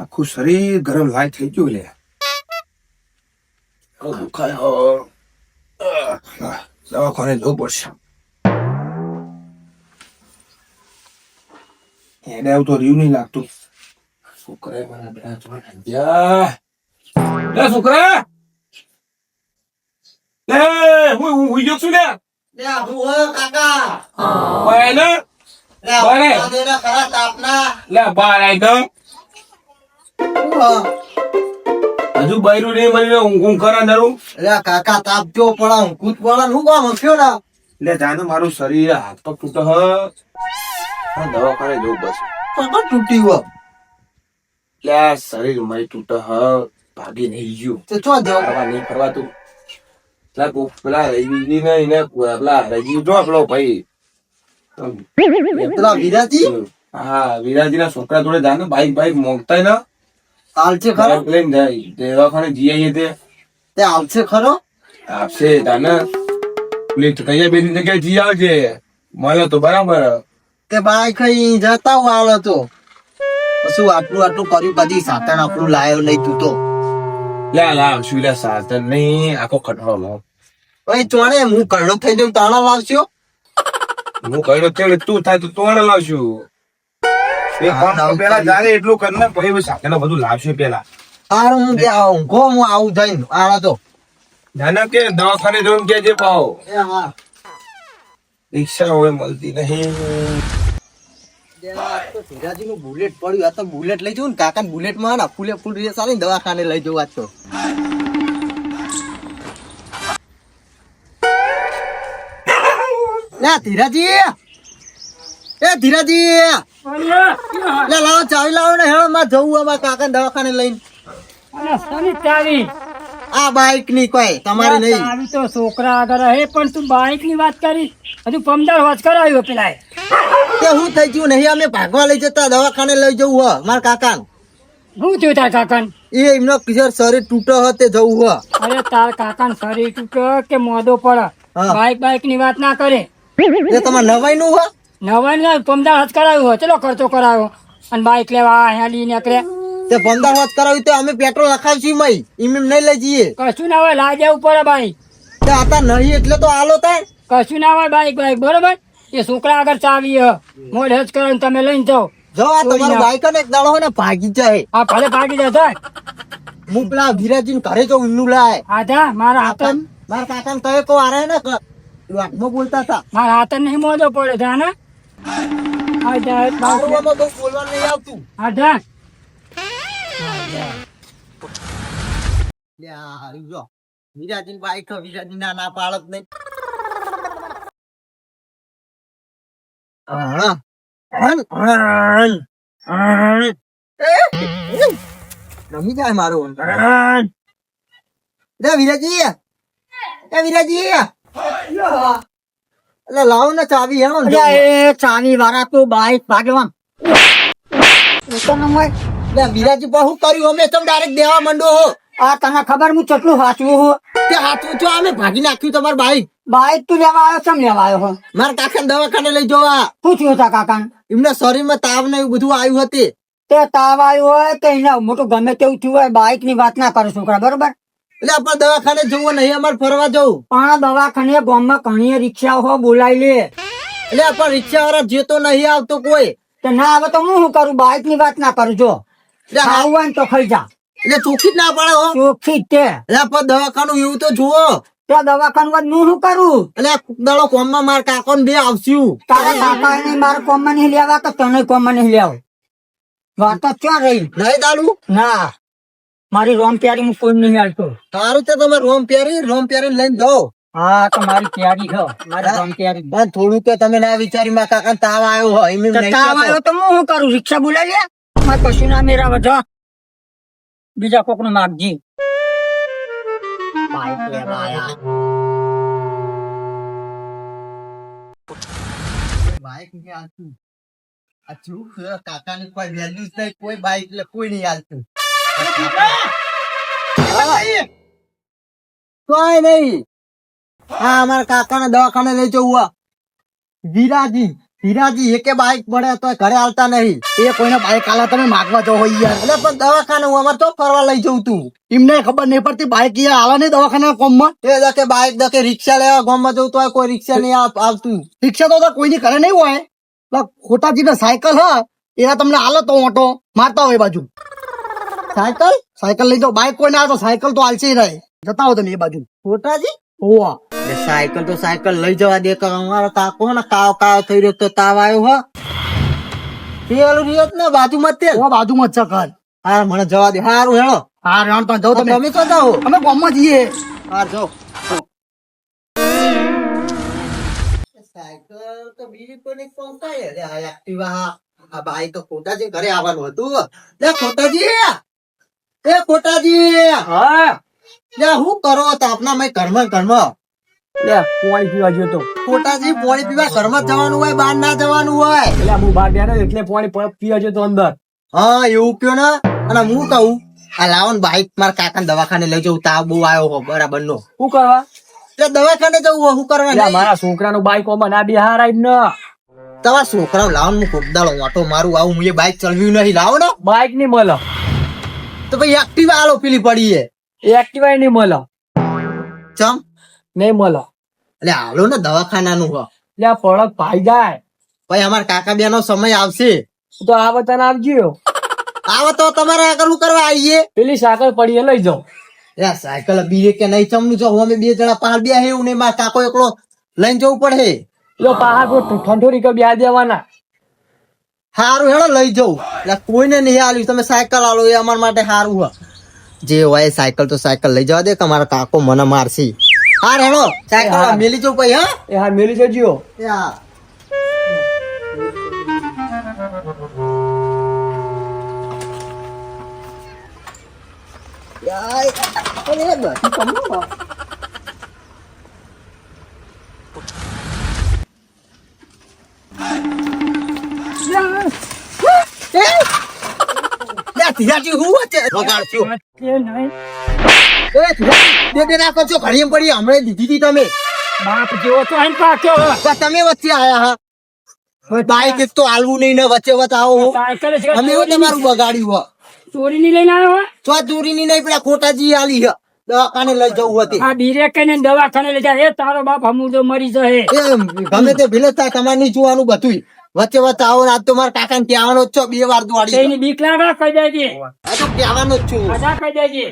આખું શરીર ગરમ લાય થઈ ગયું લે. દવાખાને જવું પડશે. એને આવું તો રહ્યું નહીં લાગતું. છોકરા મારા બેટા છોકરા હું ગયો છું ને કાકા હજુ બૈરું નહીં મળીને ઊંઘ કરા નરું. કાકા તાપ જો પડા કૂદ પડા હું કામ હસ્યો ને એટલે જાને મારું શરીર હાથ પગ તૂટે દવાખાને જવું પડશે. કાકા તૂટી ગયો એટલે શરીર મારી તૂટે ભાગી નહીં ગયું તો ચો જાવ ફરવા નહીં ફરવાતું. પેલા રજી ને એને પેલા રજી જો આપણો ભાઈ પેલા વિરાજી હા વિરાજી ના છોકરા જોડે જાય ને બાઈક મોકતા ને આવશે ખરો લઈને જાય દવાખાને જઈ આવીએ તે આવશે ખરો આપશે તાને પેલી કયા બેની જગ્યાએ જી આવજે મળે તો બરાબર. તે બાઈક કઈ જતા હું આવ્યો તો શું આટલું કર્યું બધી સાતણ આપણું લાયો નહીં તું તો લાવશું લે સાધન નહીં આખો ખટરો લાવ. ભાઈ ચોણે હું કરડો થઈ જાઉં તાણા લાવશો હું કહ્યું છે તું થાય તો તોડ લાવશું. પેલા જાણે એટલું કર ને પછી સાધન બધું લાવશે પેલા. હારું હું ત્યાં ઊંઘો હું આવું જઈને આવા તો નાના કે દવાખાને જવું કે જે પાવ હા રિક્ષા હવે મળતી નહીં. ધીરાજી નું બુલેટ પડ્યું આ તો બુલેટ લઈ જવું ને કાકા બુલેટ માં ના ફૂલે ફૂલ રેસ આલી દવાખાને લઈ જવું આજ તો ધીરાજી એ ધીરાજી લાવો ચાવી લાવો ને હેળ માં જવું અમારા કાકા દવાખાને લઈને આ બાઈક ની કોઈ તમારી નહીં આવી તો છોકરા આગળ હે પણ તું બાઈક ની વાત કરી હજુ પમદાર વાત કરાવ્યો પેલા તે હું થઈ ગયું નહીં અમે ભાગવા લઈ જતા દવાખાને લઈ જવું હ મારા કાકા શું થયું તાર કાકા એ એમનો કિશોર શરીર તૂટો હ તે જવું હ અરે તાર કાકા શરીર તૂટે કે મોદો પડે હા. બાઈક ની વાત ના કરે એ તમારે નવાઈ નું હ નવા પમદાર હાથ કરાવ્યો હોય ચલો ખર્ચો કરાવ્યો અને બાઈક લેવા અહીંયા લઈ નીકળે તે 15 વર્ષ કરાવ્યું તો અમે પેટ્રોલ લખાવશું મય એમ નહીં લઈ જઈએ કશું ના હોય લાઈ જવું પડે બાઈક તે આતા નહીં એટલે તો આલો થાય કશું ના હોય બાઈક બરોબર એ છોકરા આગળ ચાવી હ મોડ હેજ કરે તમે લઈને જાઓ જો આ તમારું બાઈક ને એક દાડો હોય ને ભાગી જાય આ ભલે ભાગી જશે હું પેલા વિરાજી ને ઘરે જઉં ઈનું લાય આધા મારા હાથ મારા કાકા ને કહે કો આરે ને વાતમાં બોલતા હતા મારા હાથ નહીં મોદો પડે છે ને બાબુમાં બહુ બોલવાનું નહીં આવતું આધા વિરાજી ની બાઈક વિરાજી ના પાડત નહીં રમી જાય મારું વિરાજી એટલે લાવો ને ચાવી હેણો ચાવી વાળા તો બાઈક ભાગવા વિરાજી પર શું કર્યું અમે તમે ડાયરેક્ટ દેવા માંડો હો આ તને ખબર હું કેટલું વાંચવું હું તે હાથું જો અમે ભાગી નાખ્યું તમારું બાઈક બાઈક તું લેવા આવ્યો ચમ લેવા આવ્યો હો મારા કાકા દવાખાને લઈ જવા શું થયું તા કાકા એમના શરીરમાં તાવ ને એવું બધું આવ્યું હતી તે તાવ આવ્યો હોય કે એને મોટું ગમે તેવું થયું હોય બાઈક ની વાત ના કરો છોકરા બરોબર એટલે આપણે દવાખાને જવું નહીં અમારે ફરવા જવું પણ દવાખાને ગામમાં ઘણી રિક્ષાઓ હો બોલાવી લે એટલે આપણે રિક્ષા વાળા જે તો નહીં આવતો કોઈ તે ના આવે તો હું શું કરું બાઈક ની વાત ના કરું જો ખાવું હોય ને તો ખાઈ જા એટલે ચોખ્ખી જ ના પડે હો ચોખ્ખી જ તે એટલે આપણે દવાખાનું એવું તો જુઓ ત્યાં દવાખાનું વાત હું શું કરું એટલે દાડો કોમમાં મારા કાકો ને બે આવશું તારા કાકા ને મારા કોમમાં નહીં લેવા કે તને કોમમાં નહીં લેવા વાત જ ક્યાં રહી નહીં દાડું ના મારી રોમ પ્યારી હું કોઈ નહીં હાલતો સારું છે તમે રોમ પ્યારી લઈને જાઓ હા તો મારી પ્યારી છે મારી રોમ પ્યારી પણ થોડું કે તમે ના વિચારી મારા કાકા તાવ આવ્યો હોય એમ નહીં તાવ આવ્યો તો હું શું કરું રિક્ષા બોલાવી મારે કશું ના મેરા વધો બીજા કોક નું માગજી બાઈક લેવા આયા બાઈક નહીં હાલતું આ શું છે કાકાની કોઈ વેલ્યુ નહીં કોઈ બાઈક એટલે કોઈ નહીં હાલતું કોઈ નહીં હા અમારા કાકાને દવાખાને લઈ જવું વિરાજી હીરાજી એકે બાઈક પડે તો ઘરે આવતા નહીં. એ કોઈને બાઈક આલા તમે માગવા જો હોય યાર. એટલે પણ દવાખાને હું અમારે તો ફરવા લઈ જઉં તું. એમને ખબર નહીં પડતી બાઈક યાર આલા નહીં દવાખાના કોમમાં. એ દકે બાઈક દકે રિક્ષા લેવા ગામમાં જવું તો કોઈ રિક્ષા નહીં આવતું. રિક્ષા તો કોઈની ઘરે નહીં હોય. પેલા ખોટાજી સાયકલ હ એના તમને આલો તો ઓટો મારતા હોય એ બાજુ. સાયકલ સાયકલ લઈ જાઓ બાઈક કોઈ ના આવે તો સાયકલ તો હાલશે રહે. જતા હો તમે એ બાજુ. ખોટાજી હોવા સાયકલ તો સાયકલ લઈ જવા દે. અમારો કાકો ને કાવ કાવ થઈ રહ્યો તો તાવ આવ્યો હ. પેલું રહ્યો ને બાજુમાં જ તે. ઓ બાજુમાં જ છે ઘર. હા મને જવા દે. હારું હેળો. હા રેણ તો જાઓ તમે. તમે તો જાઓ. અમે ગામમાં જઈએ. હા જાઓ. સાયકલ તો બીજી કોની પહોંચાય રે. આ એક્ટિવા આ બાઈક તો ખોટાજી ઘરે આવવાનું હતું. લે ખોટાજી એ ખોટાજી હા લે હું કરો તાપના મેં ઘરમાં ઘરમાં લે પાણી પીવા ગયો તો ખોટાજી પાણી પીવા ઘરમાં જવાનું હોય બહાર ના જવાનું હોય. એટલે હું બહાર ગયા ને એટલે પાણી પીવા ગયો તો અંદર. હા એવું કયો ને. અને હું કહું આ લાવો ને બાઈક મારા કાકા દવાખાને લઈ જવું. તાવ બહુ આવ્યો હો બરાબર નો. શું કરવા? એટલે દવાખાને જવું હોય શું કરવા એટલે મારા છોકરાનું બાઈક ઓમાં ના બિહાર આવી ને. તમારા છોકરાઓ લાવો ને હું કોક દાડો વાટો મારું આવું. હું એ બાઈક ચલાવ્યું નહીં. લાવો ને બાઈક નહીં મળે, તો ભાઈ એક્ટિવા આલો પેલી પડી હે. એક્ટિવા નહીં મળે, ચમ નહીં મળે. એટલે હાલો ને દવાખાનાનું હ. એટલે આ પડક ભાઈ જાય ભાઈ અમારા કાકા બેનો સમય આવશે. તો આ બતાને આપજો. આવે તો તમારે આગળ શું કરવા આવીએ. પેલી સાકર પડી એ લઈ જાઓ. એ સાયકલ બીજે કે નહીં ચમનું છો. અમે બે જણા પહાડ બે એવું નહીં. મારા કાકો એકલો લઈને જવું પડે. એટલે પહાડ પર ઠંઠોરી કે બ્યા દેવાના. હારું હેડો લઈ જવું. એટલે કોઈને નહીં આલ્યું. તમે સાયકલ આલો એ અમારા માટે સારું હ. જે હોય સાયકલ તો સાયકલ લઈ જવા દે કે મારા કાકો મને મારશે. હા હેડો સાયકલ મેલી જવું ભાઈ. હા એ હા મેલી જજો. એ હા ધીરાજી હું વચ્ચે વગાડશું. દે નાખો છો ઘડી એમ પડી હમણાં દીધી હતી તમે. બાપ જેવો તો આઈને પાક્યો. પણ તમે વચ્ચે આયા હા. બાઈક એક તો હાલવું નહીં ને વચ્ચે વચ્ચે આવો. અમે એવું તમારું બગાડ્યું હો. ચોરી ની લઈને આવ્યો. તો ચોરીની નહીં પેલા ખોટાજી આલી હે. દવાખાને લઈ જવું હતી. આ બીરે કઈને દવાખાને લઈ જાય. એ તારો બાપ હમું તો મરી જશે. એ ગમે તે ભીલે થાય તમારે નહીં જોવાનું બધું. વચ્ચે વચ્ચે આવો. આજ તો મારા કાકા ને કહેવાનો જ છો. 2 વાર દોડી. એની બીક લાગે કહી દેજે. આ તો કહેવાનો જ છું. અદા કહી દેજે.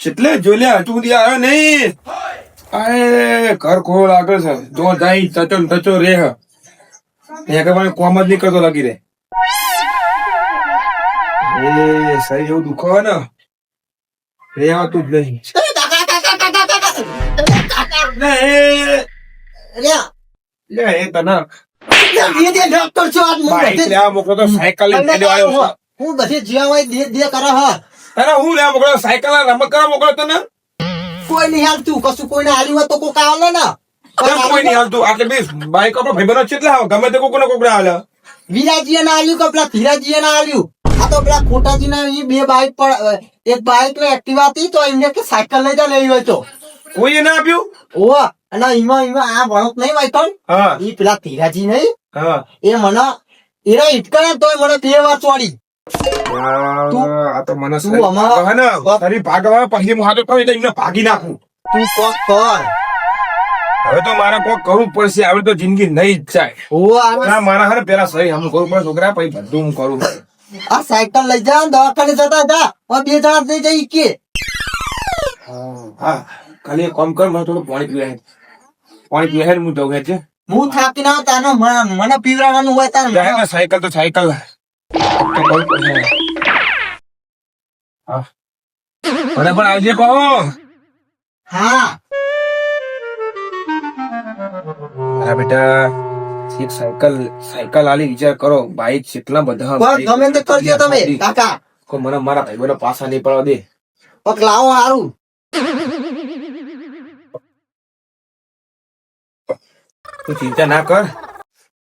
કેટલે જોલ્યા હજુ સુધી આવ્યો નહીં. અરે ઘર ખોળ આગળ છે. જો જાય તચો ને તચો રે હ. અહીંયા કઈ કોમ જ નહીં કરતો લાગી રે. એ સહી એવું દુખો ને રે આવતું જ નહીં. લે એ તને ડોક્ટર છો આજ બાઈક લેવા મોકલો તો સાયકલ લઈને ચાલ્યો આવ્યો છે. હું બધી જ્યાં હોય દે કરે હ. અરે હું લેવા મોકલો સાયકલ રમત કરવા મોકલો તને. કોઈ નહીં હાલતું કશું. કોઈને હાલ્યું હોય તો કોક આવે ને. કોઈ નહીં હાલતું. આટલે બી બાઈક આપણો ભાઈબંધો છે એટલે ગમે તે કોકને કોકને હાલે. વિરાજી ના હાલ્યું કે પેલા ધીરાજી ના હાલ્યું. આ તો પેલા ખોટાજી ના 2 બાઈક પર એક બાઈક ને એક્ટિવા હતી તો એમને કે સાયકલ લઈ જા લઈ હોય તો કોઈએ ના આપ્યું. ઓ અને એમાં આ ભણત નહીં વાંચતો. હા ઈ પેલા ધીરાજી નહીં હા એ મને એના ઈટકા તોય મને 2 વાર ચોડી. આ તો મને તું અમારા- તારી ભાગવા પછી હું હાથો કહું એટલે એમને ભાગી નાખું. તું કોક કર. હવે તો મારે કોઈ કરવું પડશે. હવે તો જિંદગી નહીં જ જાય. ઓ ના મારા હારે પેલા સહી હમ કરવું પડે છોકરા પછી બધું હું કરું. આ સાયકલ લઈ જા ને દવાખાને જતા હતા. 2 જણા લઈ જઈ કે હા ખાલી એક કામ કર. મને થોડું પાણી પીવાય. પાણી પીવાય હું જવું છે. હું થાકી ના તાનો મને પીવડાવવાનું હોય તારે. સાયકલ તો સાયકલ બરાબર આવજે કહો. હા હા બેટા એક સાયકલ આલી વિચાર કરો. બાઈક કેટલા બધા બસ ગમે તે કરજો તમે કાકા. કોઈ મને મારા ભાઈબંધો પાછા નહીં પડવા દે. પક લાવો હારું. તું ચિંતા ના કર.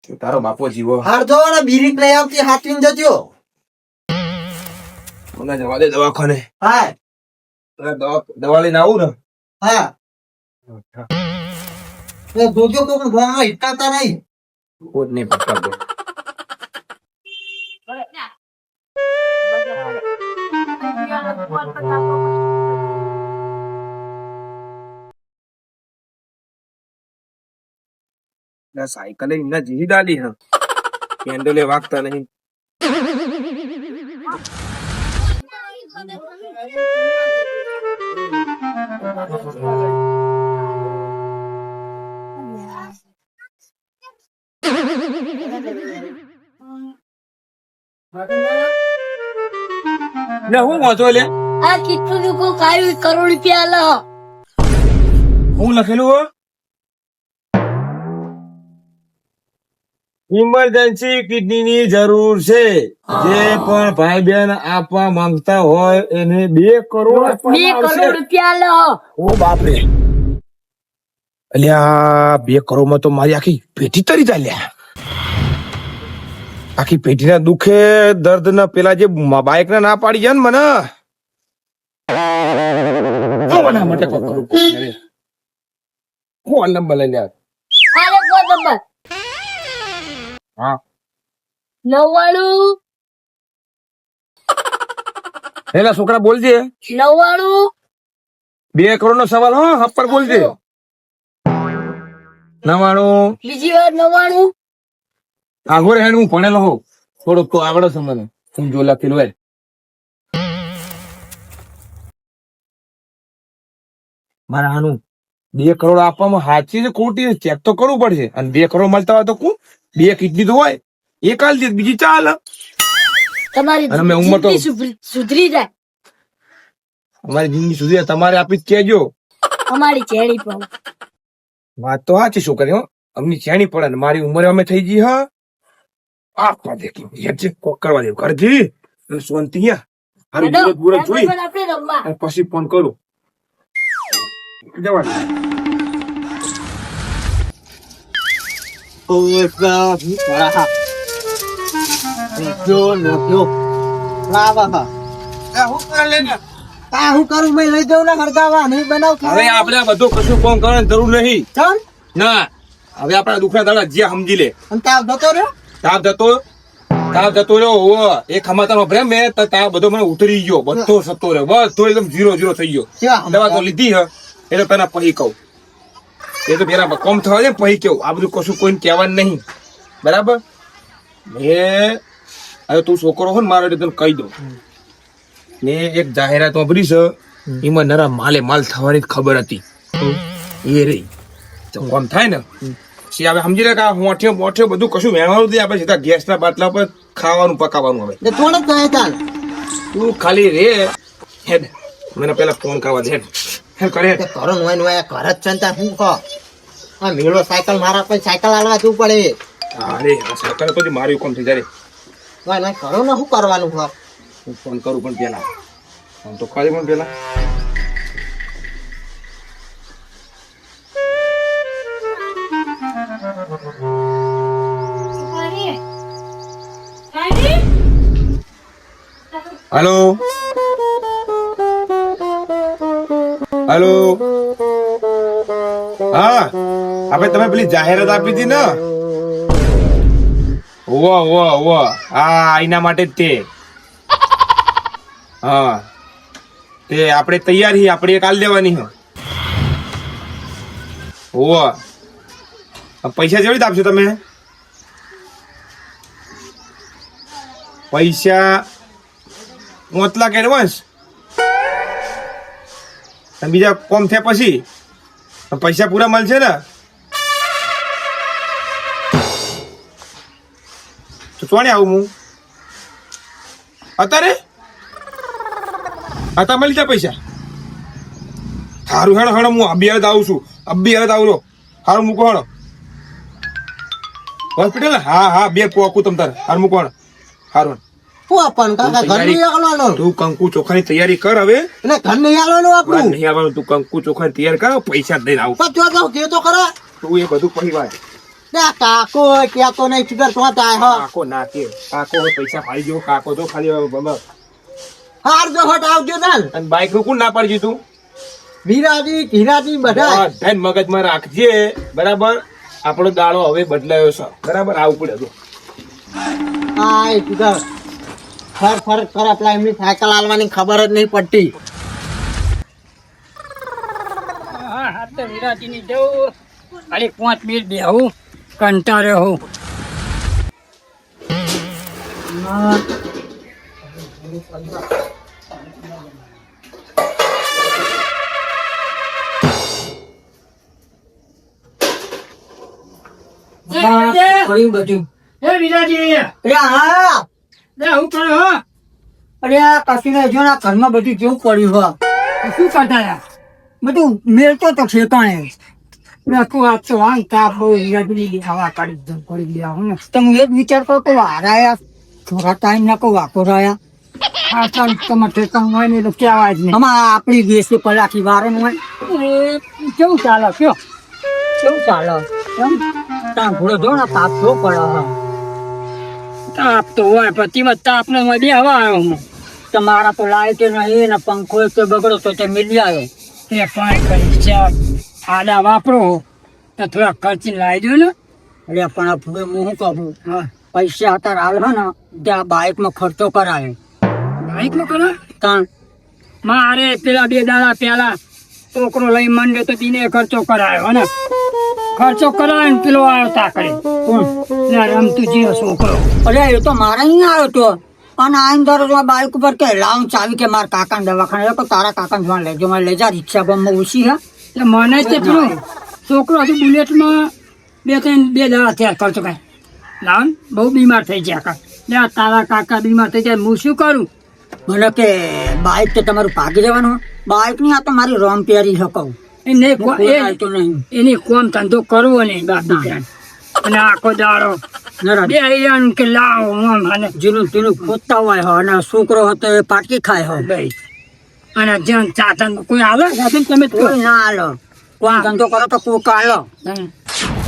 તું તારો બાપો જીવો. હાર જો ને બીરીક લઈ આવતી હાથવીને જજો. મને જવા દે દવાખાને. હા દવા લઈને આવું ને. હા જોજો કોઈ ગોળા હિટકાતા નહીં. ખોટ નહીં પકડતો. સાયકલ એમના જીવી દાડી હ કેન્ડલે વાગતા નહીં. ને હું વાંચો લે આ કેટલું લોકો કાયું કરોડ રૂપિયા લો હું લખેલું હો ઇમરજન્સી કિડની ની જરૂર છે. જે પણ ભાઈ બહેન આપવા માંગતા હોય એને 2 કરોડ 2 કરોડ રૂપિયા લો ઓ બાપરે અલ્યા 2 કરોડ માં તો મારી આખી પેટી તરી ચાલ્યા. આખી પેટીના દુખે દર્દ ના પેલા જે બાઇક ના પાડી જાય ને મને કોના માટે કોક કરું ફોન નંબર લઈ લે. આલે ફોન નંબર હા 99 પેલા છોકરા બોલજે 99 2 કરોડ નો સવાલ હો હપ્પર બોલજે 99 બીજી વાર 99 આગળ હેડ હું ભણેલો હોઉં થોડોક તો આવડે છે મને હું જો લખેલું હોય. મારા આનું 2 કરોડ આપવામાં સાચી છે ખોટી ચેક તો કરવું પડશે. અને 2 કરોડ મળતા હોય તો કોણ 2 કિડની તો હોય એક હાલ દે બીજી ચાલ. તમારી અને મેં ઉંમર તો જિંદગી સુધરી જાય અમારી જિંદગી સુધી તમારે આપી જ કેજો. અમારી ચેડી પર વાત તો સાચી છોકરી હો અમની ચેણી પડે ને મારી ઉંમરે અમે થઈ ગઈ હા આપવા દે કોક કરવા દેવું કરજી શાંતિ હારું પૂરા જોઈ આપણે રમવા અને પછી ફોન કરું જવા હું કરું મેં લઈ જાઉં ને હરગાવા નહીં બનાવ હવે આપણે આ બધું કશું ફોન કરવાની જરૂર નહીં ચમ ના. હવે આપણા દુખના દાડા જ્યાં સમજી લે અને તાવ જતો રહ્યો તાવ જતો રહ્યો હોવો એ ખમાતા પ્રેમ મેં તો તાવ બધો મને ઉતરી ગયો બધો સતો રહ્યો બધો એકદમ 0 થઈ ગયો. દવા તો લીધી હ એ તો તને પહી કહું એ તો પેલા કોમ થવા દે પહી કેવું આ બધું કશું કોઈને કહેવાનું નહીં બરાબર. હવે તું છોકરો હો ને મારો એટલે તને કહી દઉં ને એક જાહેરાત વાપરી છે એમાં નરા માલે માલ થવાની ખબર હતી એ રહી તો કોમ થાય ને પછી હવે સમજી લે કે આ મોઠ્યો બધું કશું વેણવાનું દે આપણે સીધા ગેસના બાટલા પર ખાવાનું પકાવવાનું હવે થોડોક કહે ચાલ તું ખાલી રે હેડ મને પેલા ફોન કરવા દે હેડ કરે કરો નો ઘર જ ચંતા હું કહો આ મેળો સાયકલ મારા પર સાયકલ આલવા જવું પડે. અરે આ સરકાર તો મારું કોમ થઈ જાય ના કરો ને શું કરવાનું હોય હું ફોન કરું પણ પેલા ફોન તો ખાલી પણ પેલા હેલો હેલો હા આપણે તમે પેલી જાહેરાત આપી હતી ને હા એના માટે જ તે હા તે આપણે તૈયાર છીએ આપણે એક હાલ દેવાની હ પૈસા કેવી રીતે આપશો તમે પૈસા 5 લાખ એડવાન્સ બીજા કોમ થયા પછી પૈસા પૂરા મળશે ને તો ચોણે આવું હું અત્યારે મળી જાય પૈસા સારું હેડો હું અભિયાદ આવું છું અભિયાદ આવું સારું મૂકો હેડો હોસ્પિટલ હા 2 પોકું તમ તારે સારું મૂકો હેડો સારું શું આપવાનું કાકા ઘર નહીં આવવાનું તું કંકુ ચોખાની તૈયારી કર હવે એટલે ઘર નહીં આવવાનું આપણું નહીં આવવાનું તું કંકુ ચોખાની તૈયાર કર પૈસા જ દઈને આવું જો કે તો ખરા તું એ બધું પછી વાત કાકો ક્યાં તો નહીં ફિગર તો થાય કાકો ના કે કાકો પૈસા ફાડી ગયો કાકો તો ખાલી હાર જો હટ આવજો ચાલ. અને બાઈક નું કોણ ના પાડજી તું વિરાજી ધીરાજી બધા બધાને મગજમાં રાખજે બરાબર. આપણો દાડો હવે બદલાયો છે બરાબર. આવું પડે તો હા એ તું કર. ફર ફર કર પેલા એમની સાયકલ હાલવાની ખબર જ નહીં પડતી. હા તો વિરાજીની જવું ખાલી 5 મિનિટ બેહું કંટાળ્યો હું. કયું બધું એ વિરાજી અરે હા લે હું કરો હો? અરે આ કશું નહીં જો ને આ ઘરમાં બધું કેવું પડ્યું હો. શું કરતા યાર? બધું મેળતો તો ઠેકાણે. નાખું આ તો આમ તાપ બહુ વિરાજી હવા કાઢી દઉં કરી દે હું ને. તમે એ જ વિચાર કરો કે વારાયા થોડા ટાઈમ ના કહું વાકો રહ્યા. આ ચાલ તમારે ઠેકાણું હોય ને એટલે કહેવાય જ નહીં. આમાં આપણી દેશી પલાખી વારે હોય એ કેવું ચાલે કયો? કેવું ચાલે એમ ત્યાં ઘોડો જો ને તાપ જો પડે હે. તાપ તો હોય પણ તેમાં તાપ ને બે હવા આવ્યો હું. તમારા તો લાઈટ નહીં ને પંખો તો બગડો તો તે મિલી આવ્યો. એ પાણી કરી છે આડા વાપરો તો થોડા ખર્ચી લાવી દો ને. અરે પણ આ ભૂવે હું શું કહું હા પૈસા અત્યારે હાલ હે ને ત્યાં બાઇકમાં ખર્ચો કરાવે બાઈક નો કરો ત્યાં મારે પેલા 2 દાડા પેલા છોકરો લઈ મંડે તો દિને ખર્ચો કરાયો ને ખર્ચો કરાયો ને પેલો આવતા કરે કોણ રમતું જીવો છોકરો. અરે એ તો મારે અહીં આવ્યો તો અને આઈને દરરોજ બાઇક ઉપર કે લાવું ચાવી કે મારા કાકાને દવાખાને તો તારા કાકાને જોવા લેજો મારે લઈ જા રિક્ષા બમમાં ઓછી હે. એટલે મને તે પેલો છોકરો હજુ બુલેટમાં 2 દાડા થયા ખર્ચો કાંઈ લાવ ને બહુ બીમાર થઈ ગયા કાકા તારા કાકા બીમાર થઈ જાય હું શું કરું. મને કે બાઇક તો તમારું ભાગી જવાનું બાઇક ની આ તો મારી રોમ પહેરી શકું એને તો નહીં એની કોમ ધંધો કરવો નહીં બાપ દીકરાને. અને આખો દાડો બે અહીંયા કે લાવો આમ અને જેનું તેનું ખોદતા હોય હો અને છોકરો હતો એ પાટકી ખાય હો ભાઈ અને જ્યાં ચાતન કોઈ આવે સાધન તમે જ કહો. કોઈ ના હાલો કોણ ધંધો કરો તો કોક હાલો.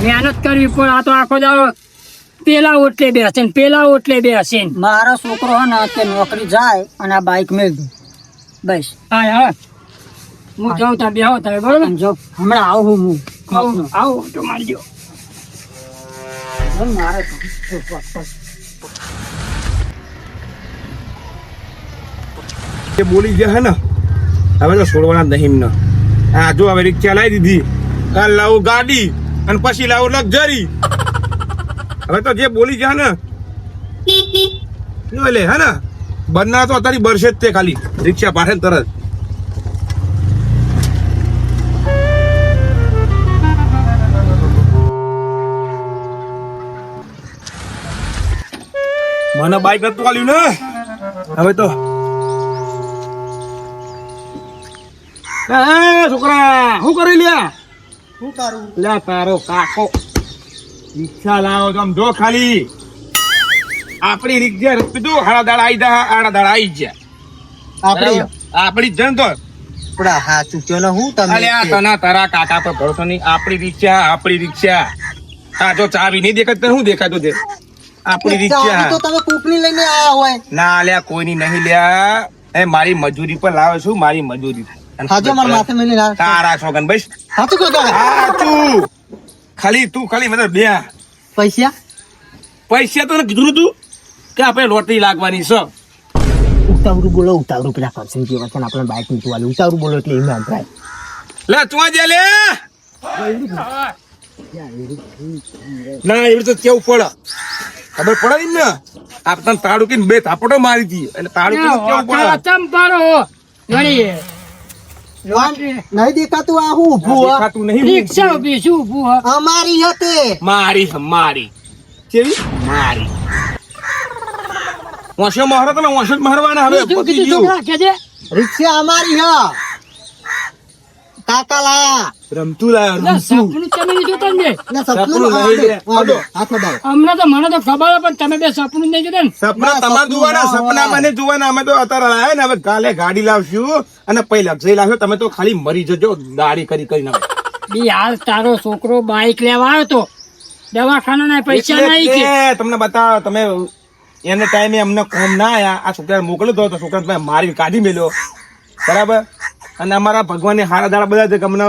મહેનત કરવી પણ આ તો આખો દાડો પેલા ઓટલે બેસે ને પેલા ઓટલે બેસે ને. મારો છોકરો હે ને તે નોકરી જાય અને આ બાઇક મેળ દઉં બસ હા હા હું જાઉં ત્યાં બેહો તમે બરોબર જો હમણાં આવું હું આવો તો મારી દો. મારે એ બોલી ગયા હે ને હવે તો છોડવાના જ નહીં એમને. આ જો હવે રિક્ષા લાવી દીધી કાલ લાવું ગાડી અને પછી લાવું લક્ઝરી. હવે તો જે બોલી ગયા ને લે હે ને બનના તો અત્યારે બરસે જ તે ખાલી રિક્ષા પાસે તરત. મને બાઈક નતું આલ્યું ને હવે તો છોકરા શું કરી લ્યા શું કરું લે તારો કાકો રિક્ષા લાવો તો આમ જો ખાલી આપણી રિક્ષા કીધું હાડા દાડા આવી જા આડા દાડા આવી ગયા આપણે આપણી જન તો આપડા હા ચૂક્યો ને હું તમે અલ્યા તને તારા કાકા પર ભરોસો નહીં. આપણી રિક્ષા હા જો ચાવી નહીં દેખાતી શું દેખાતું તે આપણી રિક્ષા તો તમે કોકની લઈને આયા હોય ના લ્યા કોઈની નહીં લ્યા એ મારી મજૂરી પર લાવે છું મારી મજૂરી હાજો મારા માથે મેલી ના તારા છોકન બસ સાચું કહો તારે તું ખાલી મતલબ બે પૈસા પૈસા તો કીધું તું કે આપણે લોટરી લાગવાની છે. ઉતાવળું બોલો ઉતાવળું પેલા કરશે જે વચન આપણે બાઇક ની તુવાલે ઉતાવળું બોલો એટલે એમ અંતરાય લે તું જે લે ના એવી તો કેવું પડે ખબર પડે ને આપણને તાળું કીને 2 થાપડો મારી દી એટલે તાળું કીને કેવું પડે. ચંપાડો ઘણી નહીં દેખાતું આ હું ઊભું હે? દેખાતું નહીં રિક્ષા ઉભી શું ઊભું હે? અમારી હતે મારી કેવી મારી વાંસો મારો તમે વાંસો જ મારવાના હવે શું પતી કીધું ગયું. છોકરા કે છે? રિક્ષા અમારી હ કાકા લાયા રમતું લાયો લે, રમતું સપનું તમે નહીં જોતા ને બે? ને સપનું સપનું નહીં લે. આડો. હાથમાં દાવ અમને તો મને તો ખબર હે, પણ તમે બે સપનું નહીં જોતા ને. સપના ના, તમારે સપનું જોવાના ના સપના હોય. મને જોવાના અમે તો અત્યારે લાયા ને હવે કાલે ગાડી લાવશું અને પછી લક્ષી લાવશું તમે તો ખાલી મરી જજો દાડી કરી નાખો. બી હાલ તારો છોકરો બાઈક લેવા આવ્યો તો દવાખાના ના પૈસા એટલે નહીં કે તે તમને બતાવો તમે એમને ટાઈમે અમને કોમ ના આયા, આ છોકરાને મોકલ્યો તો છોકરાને તમે મારી કાઢી મેલ્યો, બરાબર. અને અમારા ભગવાનને હારા દાડા બધા છે કે અમને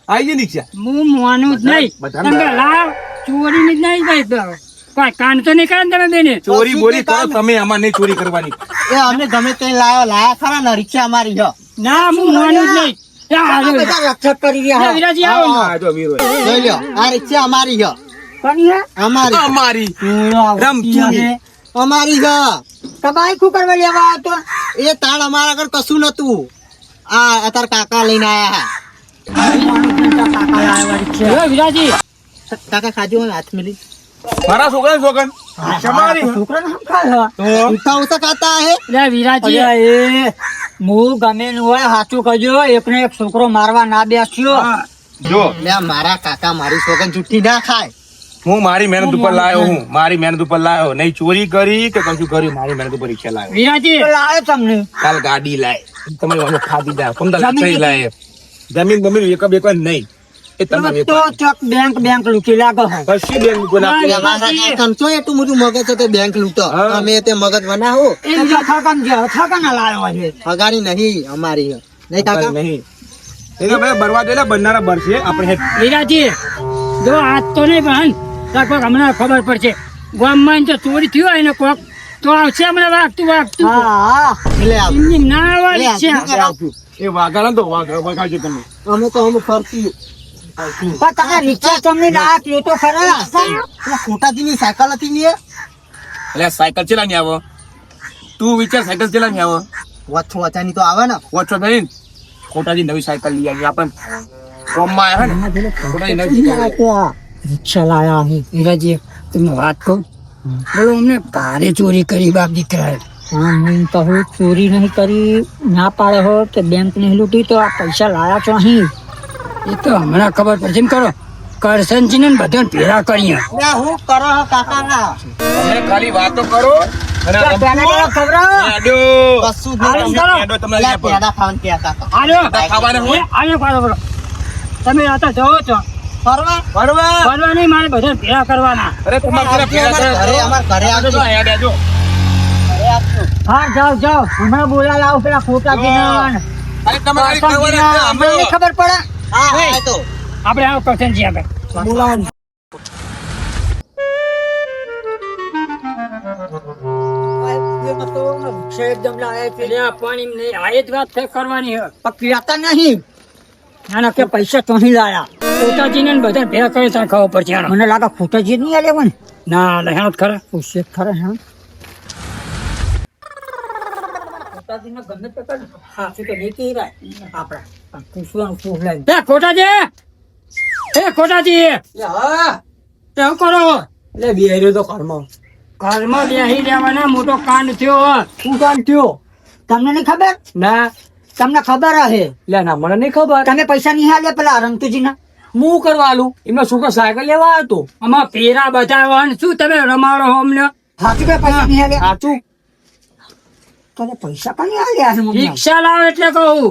આવી ગઈ નીચે. હું માનું જ નહીં. બધાને તમે લાવ ચોરીની જ નહીં ભાઈ. કોઈ કાંડ તો નહીં કરે ને તમે બેને. ચોરી બોરી કરો તમે, અમારે નહીં ચોરી કરવાની. એ અમે ગમે તે લાયા ખરા ને, રિક્ષા અમારી છે. ના હું માનું જ નહીં. આ બધા રક્ષક કરી રહ્યા છે. વિરાજી આવો ને. હા, જો વીરો. જોઈ લ્યો, આ રિક્ષા અમારી છે. કોની હે? અમારી અમારી રમતી. અમારી છે. તમારે શું કરવા લેવા હતો? એ તાણ અમારા આગળ કશું નતું. આ અત્યારે કાકા લઈને આયા જો વિરાજી કાકા ખાજો હાથ મિલી મારા છોકરા છોકન તમારી છોકરાને હમ ખાય તો ઉઠા ઉઠા ખાતા હે. લે વિરાજી હું ગમે નું હોય સાચું કહેજો. એકને એક છોકરો મારવા ના બેસ્યો. જો લે મારા કાકા મારી સોગન જુઠ્ઠી ના ખાય. હું મારી મહેનત ઉપર લાયો, હું મારી મહેનત ઉપર લાયો, નહીં ચોરી કરી કે કશું કર્યું, મારી મહેનત ઉપર રિક્ષા લાયો. વિરાજી લાયો તમને કાલ ગાડી લાય, તમે મને ખાધી દા, તમને લક્ષી લાય. જમીન બમીન એક નહીં, એ તમે તો ચોક બેંક લૂટી લાગો હે. કશી બેન કો ના લે મારા કાકા તો એટલું બધું મગજ છે તે બેંક લૂંટો. હા. અમે તે મગજ બનાવો. એ બીજા થાકાના લાયો છે. પગારી નહીં અમારી છે. નહીં કાકા નહીં. એટલે ભાઈ બરવા દેલા બનનારા બરશે આપણે. વિરાજી જો આજ તો નહીં પણ કોક હમણાં ખબર પડશે. ગામમાં જો ચોરી થયું હોય ને કોક તો આવશે હમણાં વાગતું લે આવ. એમની ના આવવાની છે. એ વાઘા તો વાઘાજો તમે. અમે તો અમે ફરતી પણ તમે રિક્ષા તમને ના તો ખરા. ખોટાજીની સાયકલ હતી ને એટલે સાયકલ ચલાવી આવો, તું વિચાર સાયકલ ચલાવી આવો, વચ્ચો વચાની તો આવે ને. ઓછો થઈને ખોટાજી નવી સાયકલ લઈ આવી આપણે કોમમાં આવ્યા ને ખોટાજી નવી સાયકલ. રિક્ષા લાયા અમે વિરાજી તમે વાત કહું બોલો અમને ભારે ચોરી કરી બાપ દીકરાએ. હું કહું ચોરી નહીં કરી ના પાડે હો કે બેંક નહીં લૂંટી તો આ પૈસા લાયા છો અહીં એ તો હમણાં ખબર પડશે. એમ કરો કરશનજી ને બધાને ભેગા કરીએ. લે હું કરો હો કાકા ના. તમે ખાલી વાતો કરો અને આડો. કશું જ આરામ નહીં. કરો. આડો તમને લે લઈ આપો. પેડા ખાવાનું કે કાકા. આજો ખાવાના હોય? આજો પાડો કરો તમે આ તો જવો છો ફરવા બરોબર. ફરવા નહીં મારે બધાને ભેગા કરવાના. અરે તમારે જરા ભેગા કરો. અમાર ઘરે આડો તો આવજો. આડો આડો. હા જાઓ હમણાં બોલા લાવો પેલા ખોટાજી અરે તમારે ખાવાના છે, અમને આંબો. ખબર પડે હા હા તો આપણે આવો કરશનજી આપણે બોલાવો. પૈસા તો નહીં લાયા ખોટાજી ને બધા ભેગા કરે ત્યાં ખબર પડશે. મને લાગે ખોટાજી નહીં આલે ને ના લહેણ ખરા પૂછે ખરા હા ખોટાજી શું કરો એટલે બિહારી તો ઘરમાં ઘરમાં બેસી રહેવાના મોટો કાંડ થયો. શું કામ થયો તમને નહીં ખબર? ના તમને ખબર હશે? લે ના મને નહીં ખબર. તમે પૈસા નહીં આલ્યા પેલા રમતુજી ના? હું કરવાલું એમનો છોકરો સાયકલ લેવા આવ્યો હતો. આમાં પેરા બતાવવા ને શું તમે રમાડો છો અમને? સાચું કે પૈસા નહીં આલ્યા? સાચું તમે પૈસા પણ આલ્યા છે મમ્મી? રિક્ષા લાવો એટલે કહું.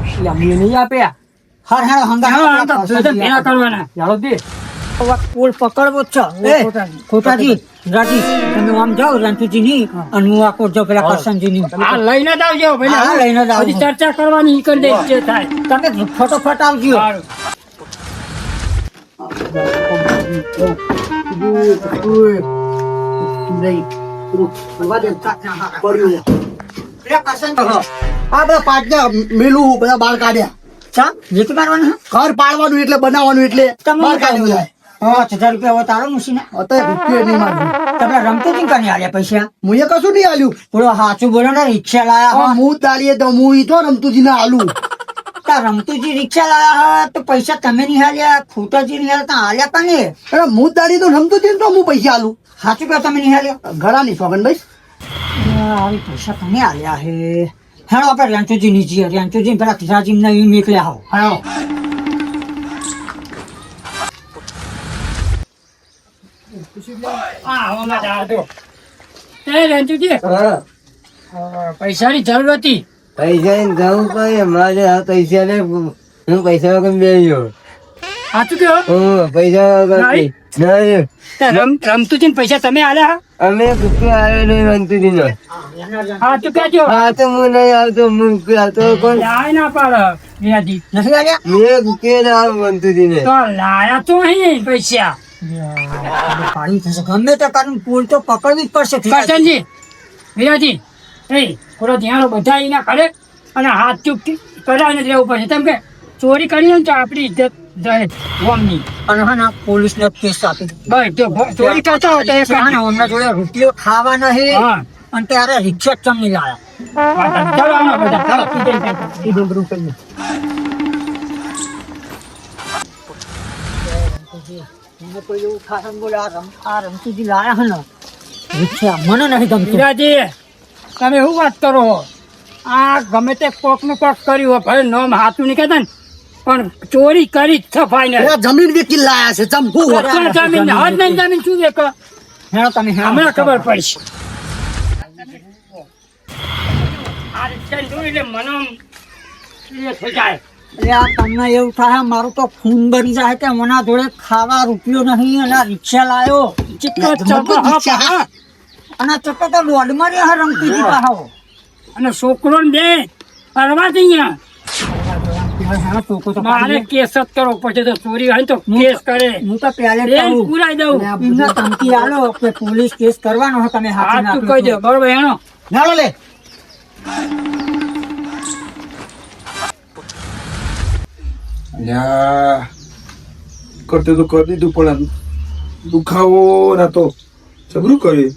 એટલે અમે નહીં આપ્યા. હર હર હંગા બધા ભેગા કરવાના. ચાલો દે પોલ પકડવો જ છે. ખોટાજી રાજી તમે આમ જાઓ રણતુજી ની અને હું આખો જાઉં પેલા કરશનજી ની. હા લઈને જ આવજો હા, લઈને જ આવજો. હજી ચર્ચા કરવાની ઈ કરી દે જે થાય. તમે ફટોફટ આવજો. આ બધા પાટના મેલું બધા બાળ કાઢ્યા. ચા વેચી મારવાનું હે? ઘર પાડવાનું એટલે બનાવવાનું એટલે તમે બાળ કાઢ્યું જાય. 5000 રૂપિયા હોય તારો મુસીને. અત્યારે રૂપિયો નહીં માગ્યું. તમે રમતુજી કને આલ્યા પૈસા? હું એ કશું નહીં આલ્યું. બોલો સાચું બોલો ને રિક્ષા લાયા હા, હો. હું દાડીએ તો હું ઈ તો રમતુજી ના આલું. તા રમતુજી રિક્ષા લાયા હો તો પૈસા તમે નહીં આલ્યા ખોટાજી નહીં આલ્યા તા આલ્યા કને? અરે હું દાડીએ તો રમતુજી તો હું પૈસા આલું. સાચું કહો તમે નહીં આલ્યા? ઘણા નહીં સોગન ભાઈ. આવી પૈસા કને આલ્યા હે? હેડો આપણે રણતુજી ની જઈએ. રણતુજી પેલા પિતાજી ને ઈ નીકળ્યા હો. હા પૈસાની જરૂર હતી. પૈસા જવું કઈ મારે આ પૈસા ને હું પૈસા વગર બેસ્યો. સાચું કહો પૈસા નહીં? નહીં રમતું છે ને પૈસા તમે આલ્યા અમે રૂપિયા આવ્યો નહીં રમતું દીનો સાચું કહેજો હા તો હું નહીં આવતો હું આવતો કોણ લાય ના પાડે વિરાજી નથી લાગ્યા મેં રૂપિયા ના આવ રમતું દીને તો લાયા તો અહીં પૈસા ગમે તે કારણ પુલ તો પકડવી જ પડશે કરશનજી વિરાજી એ થોડો ધ્યાન બધા એના કરે અને હાથ ચૂક કરાવીને જ રહેવું પડશે તેમ કે ચોરી કરી ને તો આપણી ઇજ્જત જાય ગોમની અને હા ના પોલીસ ને કેસ આપી બસ જો ચોરી કરતા હોય તો એ હા હમણાં જોડે રૂપિયો ખાવા નહીં હા અને ત્યારે રિક્ષા ચમ નહીં લાયા ચાલો આમાં બધા ચાલો સીધે મને કોઈ એવું ખાસમ બોલે આ રમતુજી લાયા હે ને રિક્ષા મને નહીં ગમતું વિરાજી તમે શું વાત કરો આ ગમે તે કોક નું કોક કર્યું હોય ભલે નોમ હાથું નહીં કહેતા ને પણ ચોરી કરી જ સફાઈ ને જમીન વેચી લાયા છે જમ હું જમીન હદ નહીં જમીન શું દેખો હેણો તમે હમણાં ખબર પડશે આ રિક્ષા જોઈ એટલે મને આમ એ થઈ જાય એટલે આ તમને એવું થાય મારું તો ખૂન ભરી જાય કે મને આ જોડે ખાવા રૂપિયો નહીં અને આ રિક્ષા લાયો ચિત્તો ચપા હા અને ચક્કો તો દોડ મારી હા રમતી પાહો અને છોકરો ને બે ફરવા જઈએ મારે કેસ જ કરવો પડશે તો ચોરી હોય તો કેસ કરે હું તો પહેલે રેન પુરાઈ દઉં એમને ધમકી આલો કે પોલીસ કેસ કરવાનો હોય તમે હા હાથ તું કહી દે બરોબર એનો નાલો લે અલ્યા કરતે તો કરી દીધું પણ આ દુખાવો ના તો જબરું કર્યું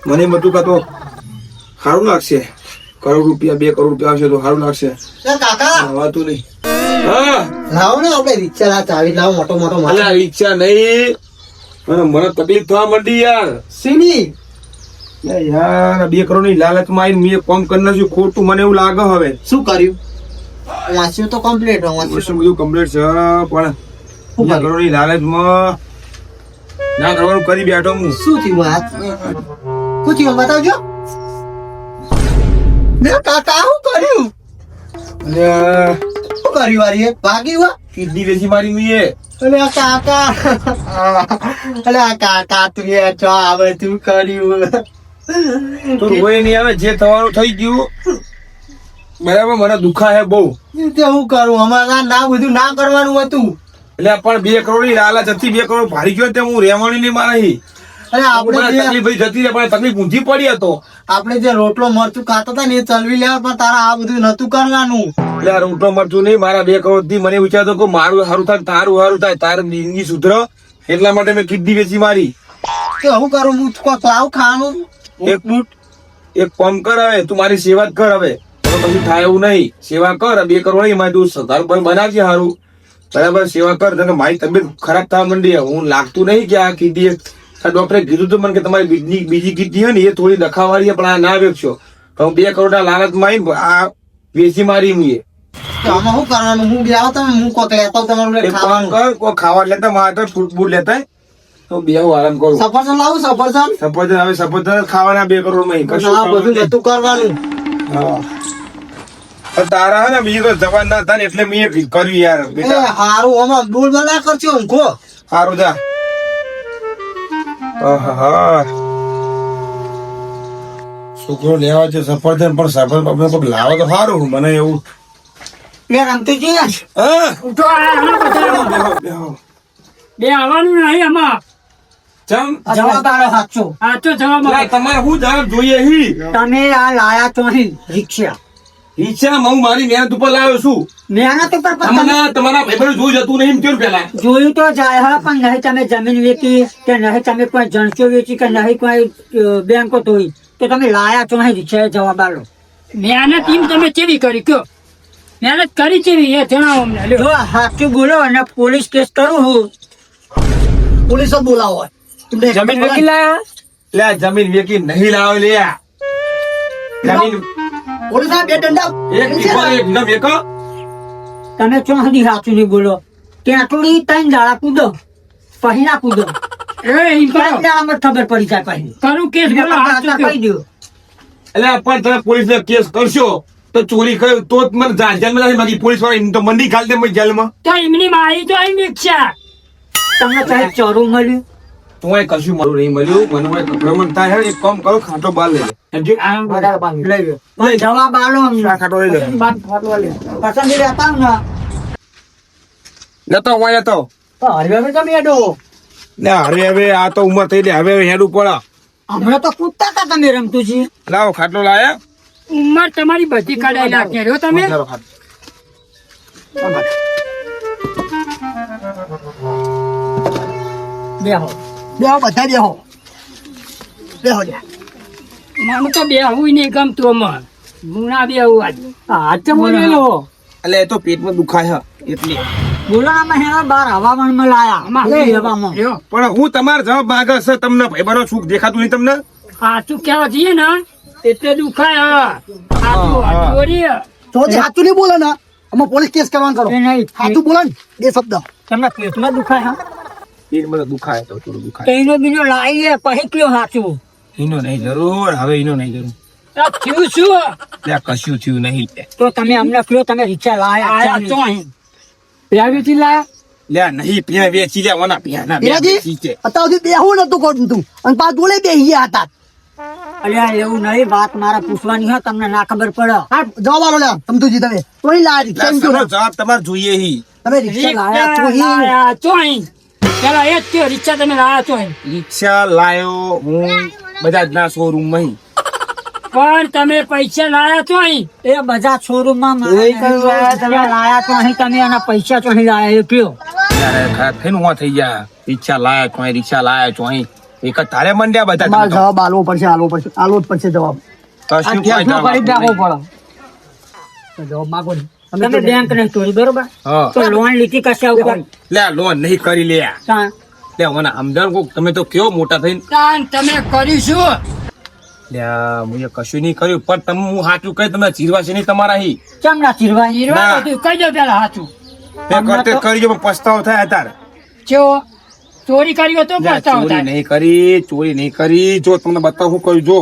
મને એમ હતું કે આ તો સારું લાગશે કરોડ રૂપિયા 2 કરોડ રૂપિયા આવશે તો સારું લાગશે કાકા હવાતું નહીં હા લાવો ને આપણે રિક્ષા ના ચાવી લાવો મોટો મોટો અલ્યા ઈચ્છા નહીં મને તકલીફ થવા માંડી યાર સીની યાર 2 કરોડ ની લાલચમાં આવીને મેં કામ કરી નાખ્યું ખોટું મને એવું લાગે હવે શું કર્યું વાંચ્યું તો કમ્પ્લીટ વસ્તુ બધું કમ્પ્લીટ છે પણ 2 કરોડ ની લાલચમાં ના કરવાનું કરી બેઠો હું શું થયું વાત શું થયું બતાવજો ને કાકા શું કર્યું અલ્યા શું કર્યું વારી ભાગી વા કિડની વેચી મારી મીએ અલે આ કાકા અલે આ કાકા તું એ જો આવે તું કર્યું તો રોય નહીં આવે જે થવાનું થઈ ગયું બરાબર મને દુખા હે બહુ તે હું કરું અમારા ના બધું ના કરવાનું હતું એટલે પણ 2 કરોડ ની લાલચ હતી 2 કરોડ ભારી ગયો તે હું રહેવાની નહીં મારી અરે આપણે તકલીફ ભાઈ જતી રહે પણ તકલીફ ઊંધી પડી હતો આપણે જે રોટલો મરચું ખાતા હતા ને એ ચલવી લેવા પણ તારા આ બધું નતું કરવાનું એટલે આ રોટલો મરચું નહીં મારા 2 કરોડ થી મને વિચારતો કે મારું સારું થાય તારું સારું થાય તારે જિંદગી સુધરો એટલા માટે મેં કિડની વેચી મારી કે હું કરું હું કોક લાવ ખાવાનું એક કામ કર હવે તું મારી સેવા જ કર હવે પછી થાય એવું નહીં સેવા કર 2 કરોડ નહીં મારે તું તારું પણ બનાવજે સારું બરાબર સેવા કર તને મારી તબિયત ખરાબ થવા માંડી હું લાગતું નહીં કે આ કિડની ડોક્ટરે કીધું હતું મને કે તમારી બીજી કિડની હોય ને એ થોડી દખાવાળી પણ આ ના વેચશો તો હું 2 કરોડ ના લાલચમાં આવીને આ વેચી મારી હું આમાં શું કરવાનું હું ગયા તમે હું કોક લેતા તમારું એક કામ કર કોઈ ખાવા લેતા મારે તો ફૂટ બૂટ લેતા તો બે હું આરામ કરું સફરજન લાવું સફરજન સફરજન હવે સફરજન ખાવાના 2 કરોડ માં આ બધું નતું કરવાનું તારા હે ને બીજી તો જવાન ના થાય ને એટલે મેં કર્યું યાર એ બેટા હારું આમાં બોલ બના કરજો ઊંઘો સારું જા આહા છોકરો લેવા છે સફરજન પણ સફરજન લાવો તો સારું મને એવું મેં રમતી જઈએ હા ઉઠો બેહો. બે આવવાનું નહીં આમાં ચમ જવાબ આલો સાચો સાચો જવાબ લા, તમારે શું જવાબ જોઈએ હી તમે આ લાયા તો નહીં રિક્ષા ઈચ્છા હું મારી મહેનત ઉપર લાવ્યો છું મહેનત ઉપર પણ તમે તમારા ભાઈબંધ જોઈ જતું નહીં એમ કેમ પેલા જોયું તો જાય હા પણ નહીં તમે જમીન વેચી કે નહીં તમે કોઈ જણસો વેચી કે નહીં કોઈ બેંકો તોડી તો તમે લાયા તો નહીં રિક્ષા જવાબ આલો મહેનત એમ તમે કેવી કરી કયો મહેનત કરી કેવી એ જણાવો અમને લ્યો. જો સાચું બોલો અને પોલીસ કેસ કરું હું પોલીસ બોલાવો જમીન વેચી લાયા લે જમીન વેકી નહીં લાવે લે જમીન પોલીસ બે દંડા એક ટીપો એક ન વેકો તમે ચો હજી સાચું નહીં બોલો ત્યાં થોડી 3 દાડા કૂદો પછી ના કૂદો એ એમ કરો 3 દાડામાં ખબર પડી જાય પછી કરું કેસ બોલો હાચું કયો. કહી દો એટલે પણ તમે પોલીસ ને કેસ કરશો તો ચોરી કર્યો તો જ મને જેલમાં નથી બાકી પોલીસ વાળા તો મંડી ઘાલ દે મને જેલમાં. તો એમની મારી તો અહીં રિક્ષા તમને સાહેબ ચોરું મળ્યું તું એ કશું મારું નહીં મળ્યું મને કોઈ ભ્રમણ થાય હે, એક કામ કરો ખાટો બાર લઈ લે. લઈ લો પણ જવાબ આલો અમને. આ ખાટો લઈ લે. પસંદ રહેતા ને લેતો હું લેતો. તો હરિભાઈ તમે એડો લે હવે આ તો ઉંમર થઈ ગઈ હવે હેડું પડે. હમણાં તો કૂદતા હતા તમે રમતુજી. લાવો ખાટલો લાયા. ઉંમર તમારી બધી કડાઈ નાખી રહ્યો તમે. વધારો ખાટલો. બેહો બેહો બધા બેહો બેહો લ્યા. મને તો બેહવું નહીં ગમતું અમાર. હું ના બેહું આજ. હાથ તો બોલેલો એટલે એ તો પેટમાં દુખાય હે એટલે. બોલામાં હે બાર હવામાનમાં લાયા હવામાં. પણ હું તમારો જવાબ માંગે છે તમને ભાઈબંધો સુખ દેખાતું નહીં તમને. સાચું કેવા જઈએ ને એટલે દુખાય સાચું ચોરી તો જે સાચું નહીં બોલે ને અમે પોલીસ કેસ કરવાનું કરો. એ નહીં સાચું બોલે ને બે શબ્દ. તમને પેટમાં દુખાય હા પેટમાં તો દુખાય તો થોડું દુખાય. તેનો બીજો લાવીએ પછી કયો સાચું એનો નહીં જરૂર હવે એનો નહીં જરૂર. આ થયું શું ત્યાં કશું થયું નહીં. તો તમે અમને કયો તમે રિક્ષા લાયા તો અહીં પ્યાવીથી લાયા લે નહીં પ્યા વેચી લે ઓના પ્યા ના હીરાજી અત્યાર સુધી બેહવું નતું કરતું તું અને પાછ જોડે બેહી ગયા હતા. અલ્યા એવું નહીં વાત મારા પૂછવાની હોય તમને ના ખબર પડે હા જવાબ આલો લે સમતુજી તમે તોય લાયા રિક્ષા એમ કહ્યું ને. જવાબ તમારે જોઈએ હી. તમે રિક્ષા લાયા છો ઈ. લાયા તો અહીં પેલા એ જ કયો રિક્ષા તમે લાયા તો અહીં રિક્ષા લાયો હું બજાજના શોરૂમ માં. પણ તમે પૈસા લાયા તો અહીં એ બધા શોરૂમ માં તમે લાયા તો અહીં તમે એના પૈસા તો અહીં લાયા એ કયો ત્યારે ખરાબ થઈને હું થઈ ગયા. રિક્ષા લાયા છો અહીં રિક્ષા લાયા છો અહીં એક જ તારે મંડ્યા બધા તમારે તમે તો. જવાબ આલવો પડશે આલવો જ પડશે જવાબ. કશું કોઈ જવાબ નહીં. તો જવાબ માગો ને. તમે બેંક નહીં ચોરી બરોબર હા. તો લોન લીધી કશા ઉપર લે લોન નહીં કરી લે. કાં? લે મને સમજણ કોક તમે તો કેવો મોટા થઈને. કાં તમે કરીશું લે મુએ કશું નહીં કર્યું પણ તમે હું સાચું કહી તમે ચીરવા છે નહીં તમારા હી. કેમ ના ચીરવા ના. બધું કહી દો પેલા સાચું તે કરતે કરજો પણ પસ્તાવો થાય અત્યારે. કેવો ચોરી કરી હોય તો લે, પસ્તાવો ચોરી થાય નહીં કરી ચોરી નહીં કરી જો તમને બતાવું શું કર્યું જો.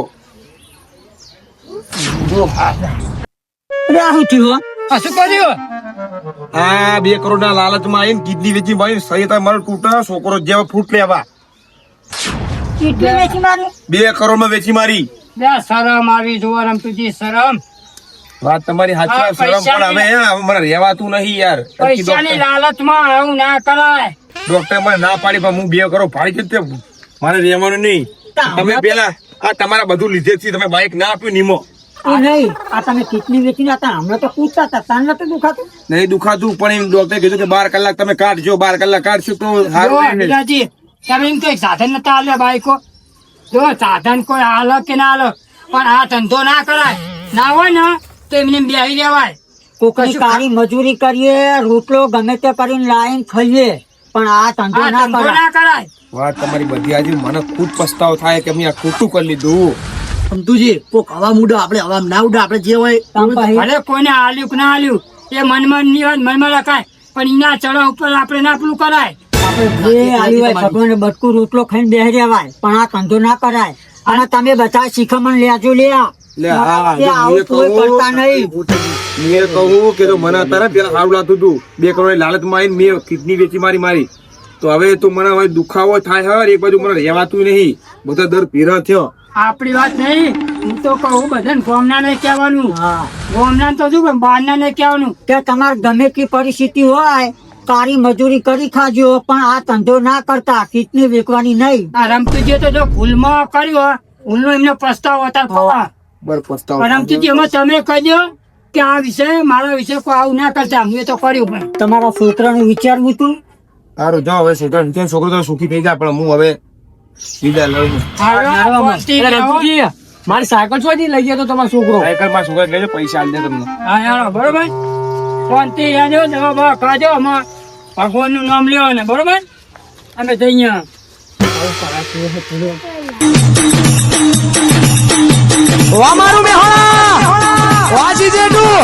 રાહુ થયું હો? શું કર્યું આ 2 કરોડ ના લાલચમાં આવીને કિડની વેચી મારી સહિત મારો તૂટા છોકરો જેવા ફૂટ લેવા કેટલી વેચી મારી 2 કરોડ માં વેચી મારી. બે શરમ આવી જોવા રમતુજી શરમ વાત તમારી સાચી હા, શરમ પણ હવે હે, મને રહેવાતું નહીં યાર. પૈસાની લાલચમાં આવું ના કરાય ડોક્ટર મને ના પાડી પણ હું 2 કરોડ ફાડી દીધું. મારે રહેવાનું નહીં. તમે પેલા આ તમારા બધું લીધે છે તમે બાઈક ના આપ્યું નીમો એ નહીં આ તમે કેટલી વેચી હતા હમણાં તો પૂછતા હતા તાન નતું દુખાતું નહીં દુખાતું પણ એમ ડોક્ટરે કીધું કે 12 કલાક તમે કાઢજો 12 કલાક કાઢશો તો જો સારું રહે. વિરાજી તમે એમ કઈ સાધન નતા આલ્યા બાઈકો જો સાધન કોઈ આલો કે ના આલો પણ આ ધંધો ના કરાય ના હોય ને તો એમને બેહી રહેવાય કોકની કાળી મજૂરી કરીએ રોટલો ગમે તે કરીને લાઈન ખાઈએ પણ આ ધંધો ના કરાય વાત તમારી બધી આજે મને ખુદ પસ્તાવો થાય કે મેં આ ખોટું કરી લીધું. સમતુજી કોક હવા મૂડો આપણે હવા ના ઉડે આપણે જે હોય ભલે કોઈને આલ્યું કે ના આલ્યું એ મનમાં ની વાત મનમાં રખાય પણ એના ચડા ઉપર આપણે ના પેલું કરાય આપણે જે આલ્યું હોય ભગવાને બટકું રોટલો ખાઈને બેહી રહેવાય પણ આ ધંધો ના કરાય અને તમે બધા શીખમણ લેજો લ્યા લે હા એ આવું કોઈ કરતા નહીં મેં કહું કે તો મને અત્યારે પેલા સારું લાગતું હતું 2 કરોડ લાલચમાં આવીને મેં કિડની વેચી મારી તો હવે તો મને હવે દુખાવો થાય હર એક બાજુ મને રહેવાતું નહીં બધા દર પીરા થયો. આપડી વાત નહીં હું તો કહું બધાને ગોમના ને કહેવાનું ગોમના તો શું પણ બહારના ને કહેવાનું કે તમારે ગમે તે પરિસ્થિતિ હોય કાળી મજૂરી કરી ખાજો પણ આ ધંધો ના કરતા કિડની વેચવાની નહીં આ રમતુજી તો જો ભૂલમાં કર્યું ભૂલનો એમને પસ્તાવો હતા બર પસ્તાવો રમતુજી એમાં તમે કહી દો કે આ વિષય મારા વિષય કોઈ આવું ના કરતા મેં તો કર્યું પણ તમારા છોકરાનું વિચારવું હતું સારું જાઓ હવે સેકન્ડ છોકરો તો સુખી થઈ જાય પણ હું હવે વિદાય લઉં છું. મારી સાયકલ છોડી લઈ ગયા તો તમારો છોકરો સાયકલ માં છોકરા લેજો પૈસા આલી દે તમને. હા યાર બરોબર શાંતિ રહેજો દવા બવા ખાજો આમાં ભગવાન નું નામ લ્યો ને બરોબર અમે જઈએ અમારું મેહોણા વાજી જેઠું